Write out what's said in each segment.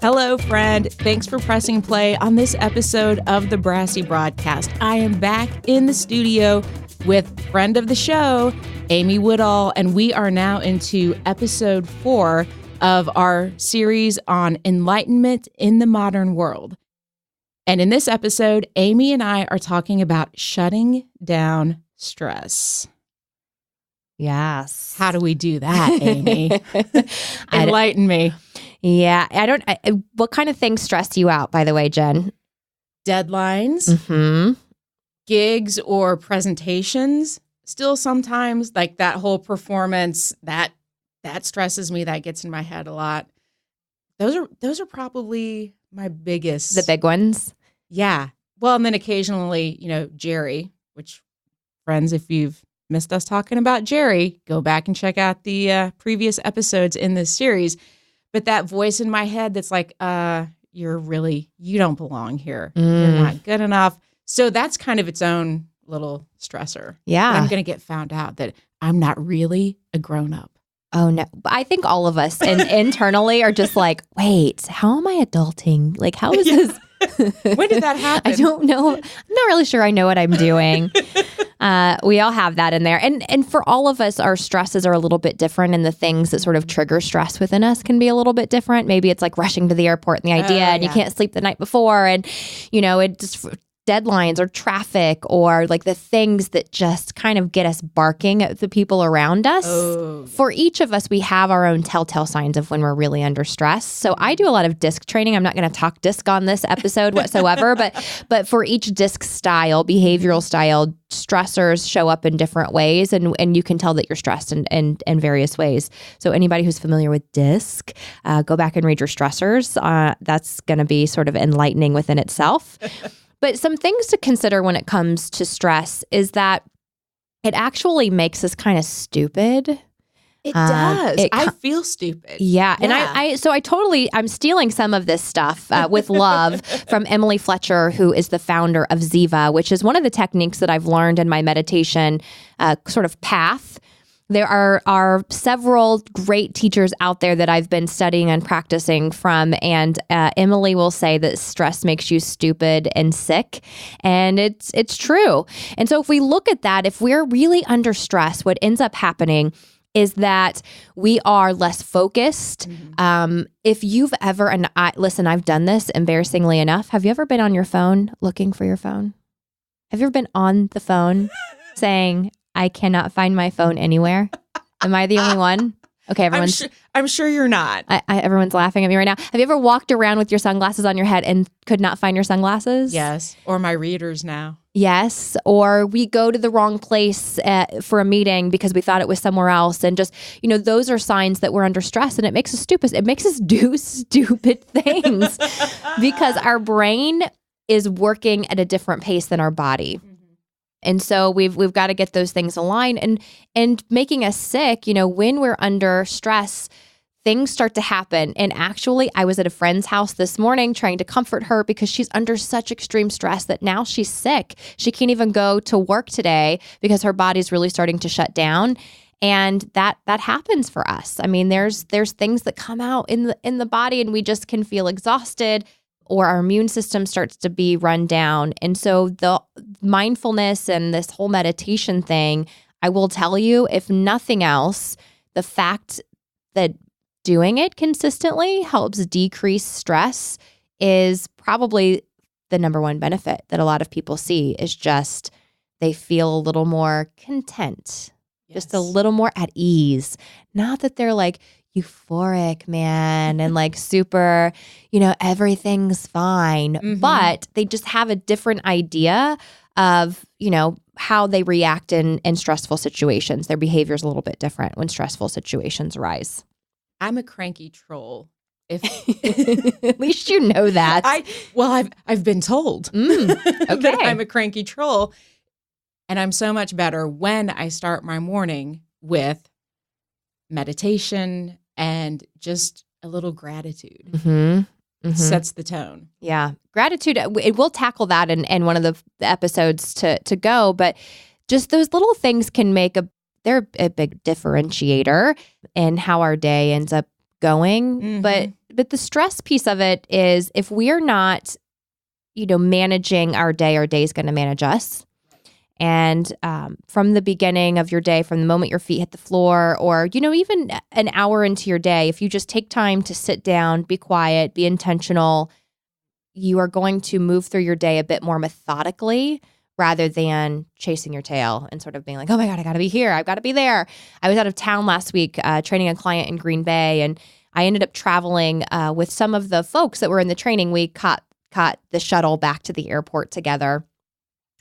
Hello, friend. Thanks for pressing play on this episode of the Brassy Broadcast. I am back in the studio with friend of the show, Amy Woodall, and we are now into episode 4 of our series on enlightenment in the modern world. And in this episode, Amy and I are talking about shutting down stress. Yes. How do we do that, Amy? Enlighten me. Yeah. What kind of things stress you out, by the way, Jen? Deadlines, gigs or presentations. Still sometimes like that whole performance, that stresses me. That gets in my head a lot. Those are probably my biggest. The big ones? Yeah. Well, and then occasionally, Jerry, which friends, if you've missed us talking about Jerry, go back and check out the previous episodes in this series. But that voice in my head that's like, you don't belong here. You're not good enough. So that's kind of its own little stressor. Yeah. I'm going to get found out that I'm not really a grown up. Oh, no. I think all of us internally are just like, wait, how am I adulting? Like, how is this? When did that happen? I don't know. I'm not really sure I know what I'm doing. We all have that in there. And for all of us, our stresses are a little bit different, and the things that sort of trigger stress within us can be a little bit different. Maybe it's like rushing to the airport and the idea, and you can't sleep the night before, and, it just deadlines or traffic or like the things that just kind of get us barking at the people around us. Oh. For each of us, we have our own telltale signs of when we're really under stress. So I do a lot of DISC training. I'm not going to talk DISC on this episode whatsoever, but for each DISC style, behavioral style, stressors show up in different ways, and you can tell that you're stressed in various ways. So anybody who's familiar with DISC, go back and read your stressors. That's going to be sort of enlightening within itself. But some things to consider when it comes to stress is that it actually makes us kind of stupid. It does. I feel stupid. Yeah. And I'm stealing some of this stuff with love from Emily Fletcher, who is the founder of Ziva, which is one of the techniques that I've learned in my meditation sort of path. There are several great teachers out there that I've been studying and practicing from, and Emily will say that stress makes you stupid and sick, and it's true. And so if we look at that, if we're really under stress, what ends up happening is that we are less focused. If you've ever, I've done this embarrassingly enough. Have you ever been on your phone looking for your phone? Have you ever been on the phone saying, I cannot find my phone anywhere? Am I the only one? Okay, I'm sure you're not. Everyone's laughing at me right now. Have you ever walked around with your sunglasses on your head and could not find your sunglasses? Yes, or my readers now. Yes, or we go to the wrong place for a meeting because we thought it was somewhere else, and just those are signs that we're under stress, and it makes us stupid. It makes us do stupid things because our brain is working at a different pace than our body. And so we've got to get those things aligned, and making us sick, when we're under stress, things start to happen. And actually, I was at a friend's house this morning trying to comfort her because she's under such extreme stress that now she's sick. She can't even go to work today because her body's really starting to shut down. And that happens for us. I mean, there's things that come out in the body, and we just can feel exhausted, or our immune system starts to be run down. And so the mindfulness and this whole meditation thing, I will tell you, if nothing else, the fact that doing it consistently helps decrease stress is probably the number one benefit that a lot of people see, is just they feel a little more content, just a little more at ease. Not that they're like euphoric, man, and like super, everything's fine. But they just have a different idea of, how they react in stressful situations. Their behavior is a little bit different when stressful situations arise. I'm a cranky troll. At least you know that. I've been told that I'm a cranky troll, and I'm so much better when I start my morning with meditation and just a little gratitude. Sets the tone. Yeah. Gratitude, we'll tackle that in one of the episodes to go, but just those little things can they're a big differentiator in how our day ends up going. But the stress piece of it is if we're not, managing our day's going to manage us. And from the beginning of your day, from the moment your feet hit the floor, or, even an hour into your day, if you just take time to sit down, be quiet, be intentional, you are going to move through your day a bit more methodically rather than chasing your tail and sort of being like, oh my God, I got to be here. I've got to be there. I was out of town last week training a client in Green Bay, and I ended up traveling with some of the folks that were in the training. We caught the shuttle back to the airport together.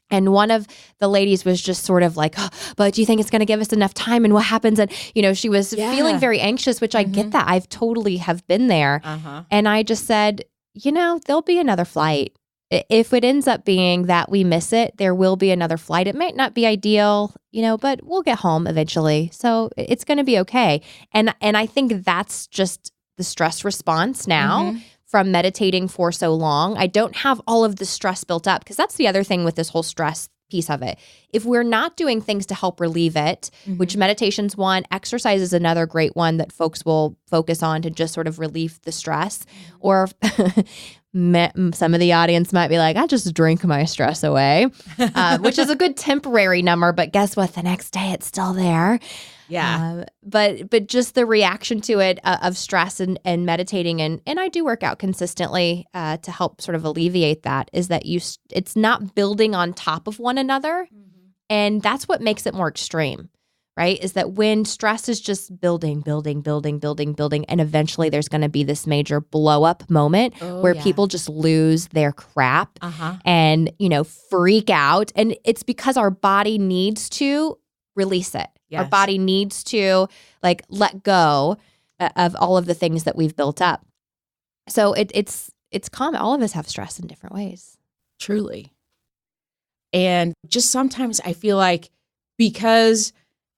And one of the ladies was just sort of like, oh, but do you think it's going to give us enough time? And what happens? And, she was feeling very anxious, which I get that. I've totally have been there. And I just said, there'll be another flight. If it ends up being that we miss it, there will be another flight. It might not be ideal, but we'll get home eventually. So it's going to be okay. And I think that's just the stress response now. From meditating for so long. I don't have all of the stress built up, because that's the other thing with this whole stress piece of it. If we're not doing things to help relieve it, which meditation's one, exercise is another great one that folks will focus on to just sort of relieve the stress. Or some of the audience might be like, I just drink my stress away, which is a good temporary number, but guess what? The next day it's still there. Yeah. But just the reaction to it of stress and meditating, and I do work out consistently to help sort of alleviate that, is that it's not building on top of one another. And that's what makes it more extreme, right? Is that when stress is just building, and eventually there's going to be this major blow up moment where people just lose their crap and, freak out. And it's because our body needs to release it. Yes. Our body needs to let go of all of the things that we've built up. So it's common. All of us have stress in different ways. Truly. And just sometimes I feel like because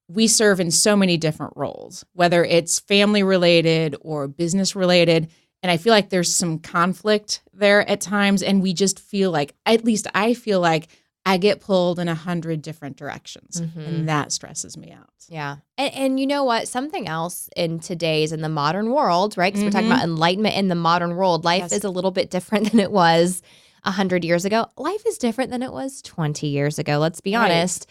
we serve in so many different roles, whether it's family related or business related, and I feel like there's some conflict there at times, and we just feel like, at least I feel like, I get pulled in 100 different directions, and that stresses me out. Yeah. And you know what? Something else in the modern world, right? Because we're talking about enlightenment in the modern world. Life is a little bit different than it was 100 years ago. Life is different than it was 20 years ago. Let's be honest.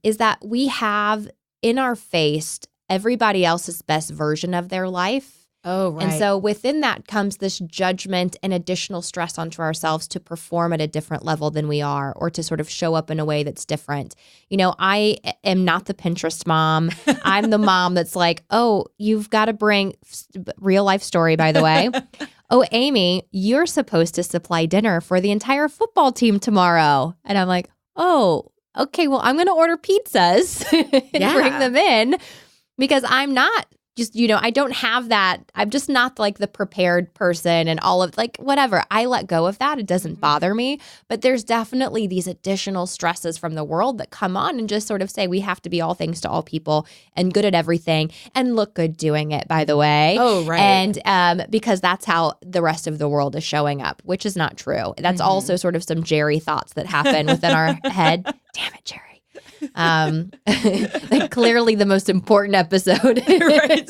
Is that we have in our face everybody else's best version of their life. Oh, right. And so within that comes this judgment and additional stress onto ourselves to perform at a different level than we are, or to sort of show up in a way that's different. I am not the Pinterest mom. I'm the mom that's like, oh, you've got to bring real life story, by the way. Oh, Amy, you're supposed to supply dinner for the entire football team tomorrow. And I'm like, oh, okay, well, I'm going to order pizzas and bring them in, because I'm not just, I don't have that. I'm just not like the prepared person and all of whatever. I let go of that. It doesn't bother me. But there's definitely these additional stresses from the world that come on and just sort of say we have to be all things to all people and good at everything and look good doing it, by the way. Oh, right. And because that's how the rest of the world is showing up, which is not true. That's also sort of some Jerry thoughts that happen within our head. Damn it, Jerry. Clearly the most important episode. Right.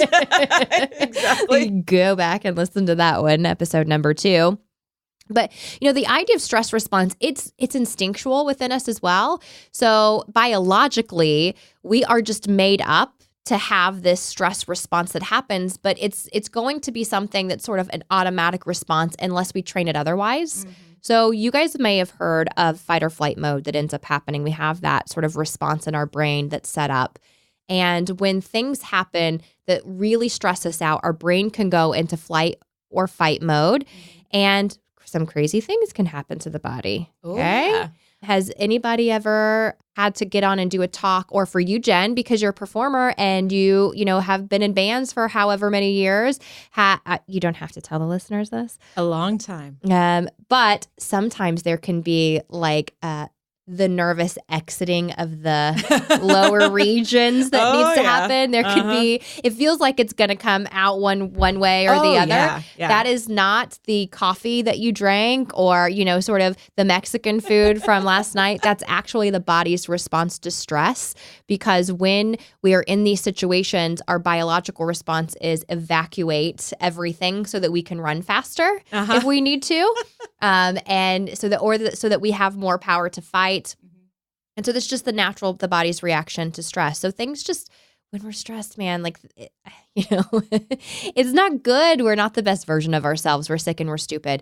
Exactly. Go back and listen to that one, episode number 2. But, the idea of stress response, it's instinctual within us as well. So biologically, we are just made up to have this stress response that happens, but it's going to be something that's sort of an automatic response unless we train it otherwise. So you guys may have heard of fight or flight mode that ends up happening. We have that sort of response in our brain that's set up. And when things happen that really stress us out, our brain can go into flight or fight mode, and some crazy things can happen to the body. Ooh, okay? Yeah. Has anybody ever had to get on and do a talk, or for you, Jen, because you're a performer and you have been in bands for however many years, you don't have to tell the listeners this. A long time. But sometimes there can be the nervous exiting of the lower regions that needs to happen. There could be, it feels like it's going to come out one way or the other. Yeah. That is not the coffee that you drank or, sort of the Mexican food from last night. That's actually the body's response to stress, because when we are in these situations, our biological response is evacuate everything so that we can run faster if we need to. And so that we have more power to fight. And so that's just the body's reaction to stress. So things just, when we're stressed, man, it's not good. We're not the best version of ourselves. We're sick and we're stupid.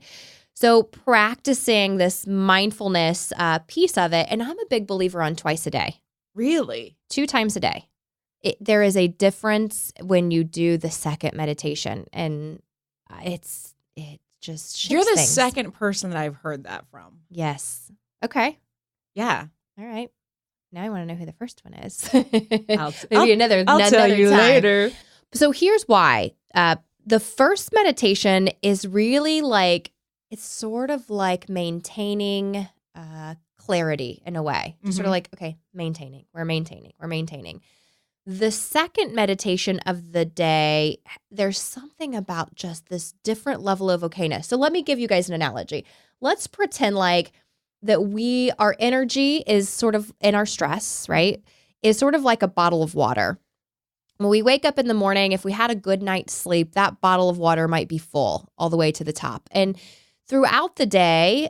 So practicing this mindfulness piece of it, and I'm a big believer on twice a day. Really? 2 times a day. There is a difference when you do the second meditation, and it just shifts You're the things. second person that I've heard that from. Yes. Okay. Yeah. All right. Now I want to know who the first one is. I'll tell you time. later. So here's why. The first meditation is really it's sort of like maintaining clarity in a way. Just sort of like, okay, we're maintaining. The second meditation of the day, there's something about just this different level of okayness. So let me give you guys an analogy. Let's pretend that our energy is sort of in our stress, right? Is sort of like a bottle of water. When we wake up in the morning, if we had a good night's sleep, that bottle of water might be full all the way to the top. And throughout the day,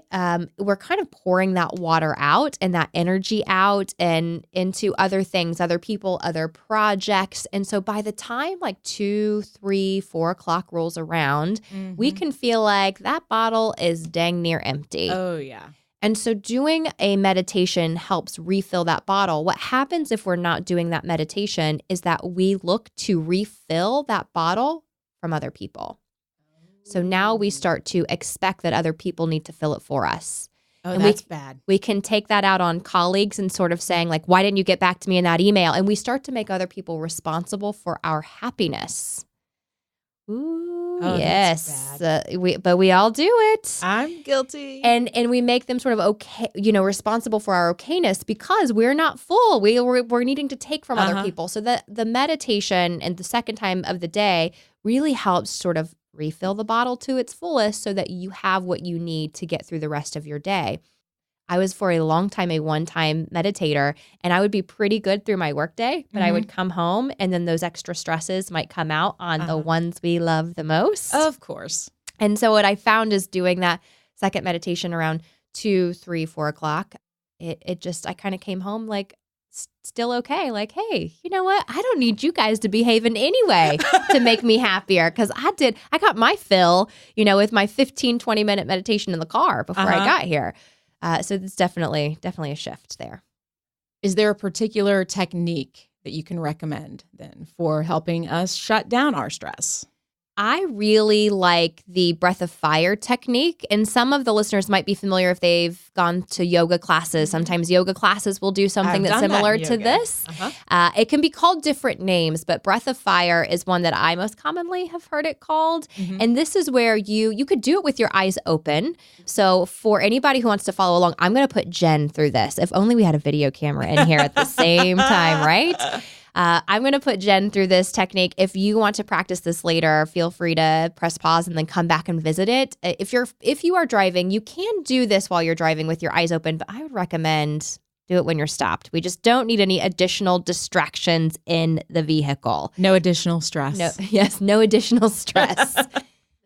we're kind of pouring that water out and that energy out and into other things, other people, other projects. And so by the time 2, 3, 4 o'clock rolls around, we can feel like that bottle is dang near empty. Oh, yeah. And so doing a meditation helps refill that bottle. What happens if we're not doing that meditation is that we look to refill that bottle from other people. So now we start to expect that other people need to fill it for us. Oh, and that's bad. We can take that out on colleagues and sort of saying why didn't you get back to me in that email? And we start to make other people responsible for our happiness. Ooh, yes. But we all do it. I'm guilty. And we make them sort of okay, responsible for our okayness because we're not full. We're needing to take from other people. So the meditation and the second time of the day really helps sort of refill the bottle to its fullest so that you have what you need to get through the rest of your day. I was for a long time a one-time meditator, and I would be pretty good through my workday, but I would come home and then those extra stresses might come out on the ones we love the most. Of course. And so what I found is doing that second meditation around 2, 3, 4 o'clock, I kind of came home still okay. Hey, you know what? I don't need you guys to behave in any way to make me happier because I got my fill, with my 15, 20-minute meditation in the car before I got here. So it's definitely a shift there. Is there a particular technique that you can recommend then for helping us shut down our stress? I really like the breath of fire technique. And some of the listeners might be familiar if they've gone to yoga classes. Sometimes yoga classes will do something that's similar to this. It can be called different names, but breath of fire is one that I most commonly have heard it called. And this is where you could do it with your eyes open. So for anybody who wants to follow along, I'm going to put Jen through this. If only we had a video camera in here at the same time, right? I'm going to put Jen through this technique. If you want to practice this later, feel free to press pause and then come back and visit it. If you are driving, you can do this while you're driving with your eyes open, but I would recommend do it when you're stopped. We just don't need any additional distractions in the vehicle. No additional stress. No additional stress.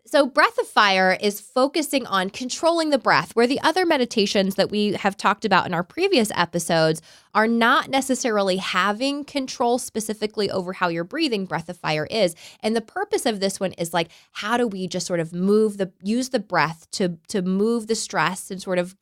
So breath of fire is focusing on controlling the breath, where the other meditations that we have talked about in our previous episodes are not necessarily having control specifically over how you're breathing. Breath of fire is. And the purpose of this one is how do we just sort of use the breath to move the stress and sort of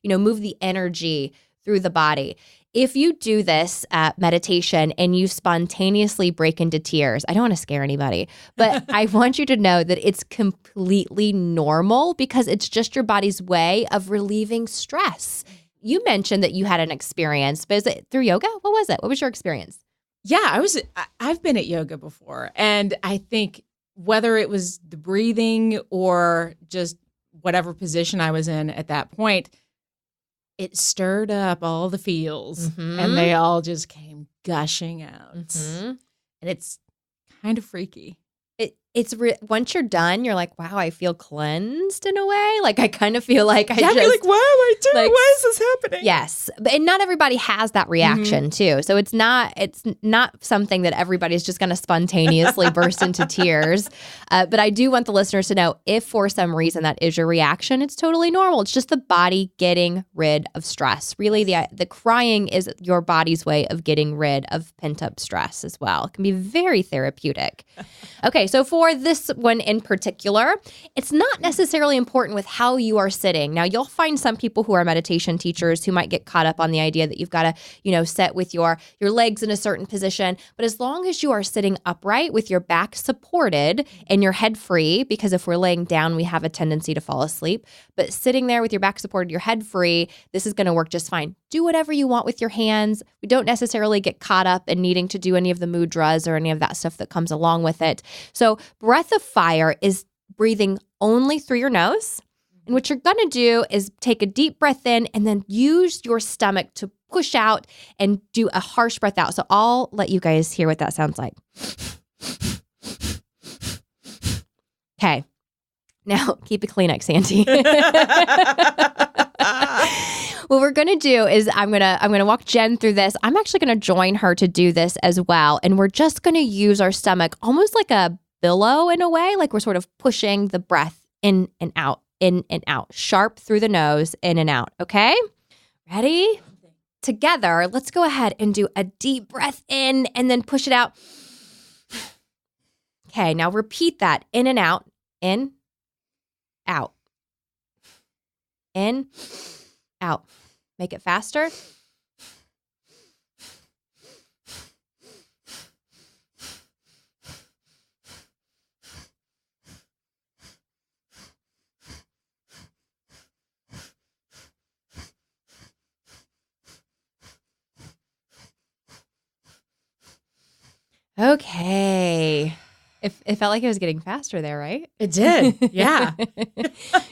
move the energy through the body. If you do this meditation and you spontaneously break into tears, I don't want to scare anybody, but I want you to know that it's completely normal because it's just your body's way of relieving stress. You mentioned that you had an experience, but is it through yoga? What was it? What was your experience? Yeah, I've been at yoga before, and I think whether it was the breathing or just whatever position I was in at that point, it stirred up all the feels and they all just came gushing out. And it's kind of freaky. Once you're done, you're like, wow, I feel cleansed in a way. Like I kind of feel like you're like, wow, I do. Like, why is this happening? Yes, and not everybody has that reaction too. So it's not something that everybody's just going to spontaneously burst into tears. But I do want the listeners to know, if for some reason that is your reaction, it's totally normal. It's just the body getting rid of stress. Really, the crying is your body's way of getting rid of pent up stress as well. It can be very therapeutic. Okay, so for this one in particular, it's not necessarily important with how you are sitting. Now, you'll find some people who are meditation teachers who might get caught up on the idea that you've got to, sit with your legs in a certain position. But as long as you are sitting upright with your back supported and your head free, because if we're laying down, we have a tendency to fall asleep. But sitting there with your back supported, your head free, this is going to work just fine. Do whatever you want with your hands. We don't necessarily get caught up in needing to do any of the mudras or any of that stuff that comes along with it. So breath of fire is breathing only through your nose. And what you're going to do is take a deep breath in and then use your stomach to push out and do a harsh breath out. So I'll let you guys hear what that sounds like. Okay. Now, keep a Kleenex handy. What we're going to do is I'm going to walk Jen through this. I'm actually going to join her to do this as well. And we're just going to use our stomach almost like a billow in a way, like we're sort of pushing the breath in and out, sharp through the nose, in and out. Okay? Ready? Together, let's go ahead and do a deep breath in and then push it out. Okay, now repeat that. In and out. In, out. In, out. Make it faster. Okay. It felt like it was getting faster there, right? It did. Yeah.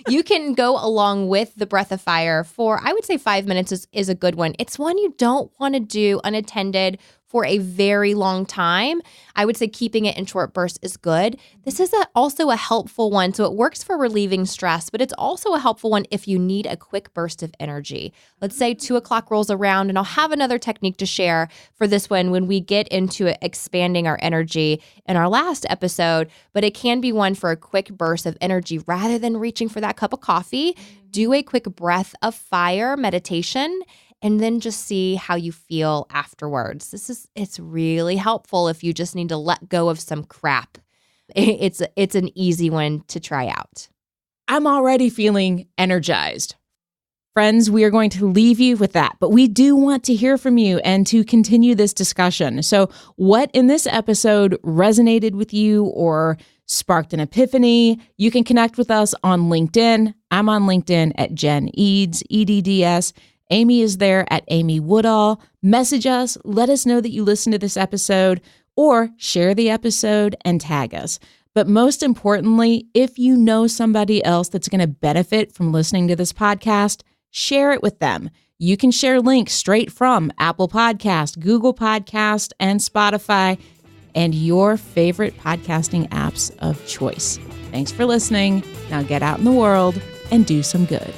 You can go along with the breath of fire for, I would say 5 minutes is a good one. It's one you don't want to do unattended for a very long time. I would say keeping it in short bursts is good. This is also a helpful one. So it works for relieving stress, but it's also a helpful one if you need a quick burst of energy. Let's say 2:00 rolls around, and I'll have another technique to share for this one when we get into expanding our energy in our last episode, but it can be one for a quick burst of energy rather than reaching for that cup of coffee. Do a quick breath of fire meditation and then just see how you feel afterwards. It's really helpful if you just need to let go of some crap. It's an easy one to try out. I'm already feeling energized. Friends, we are going to leave you with that, but we do want to hear from you and to continue this discussion. So what in this episode resonated with you or sparked an epiphany? You can connect with us on LinkedIn. I'm on LinkedIn at Jen Edds, EDDS. Amy is there at Amy Woodall. Message us, let us know that you listened to this episode, or share the episode and tag us. But most importantly, if you know somebody else that's going to benefit from listening to this podcast, share it with them. You can share links straight from Apple Podcast, Google Podcast, and Spotify, and your favorite podcasting apps of choice. Thanks for listening. Now get out in the world and do some good.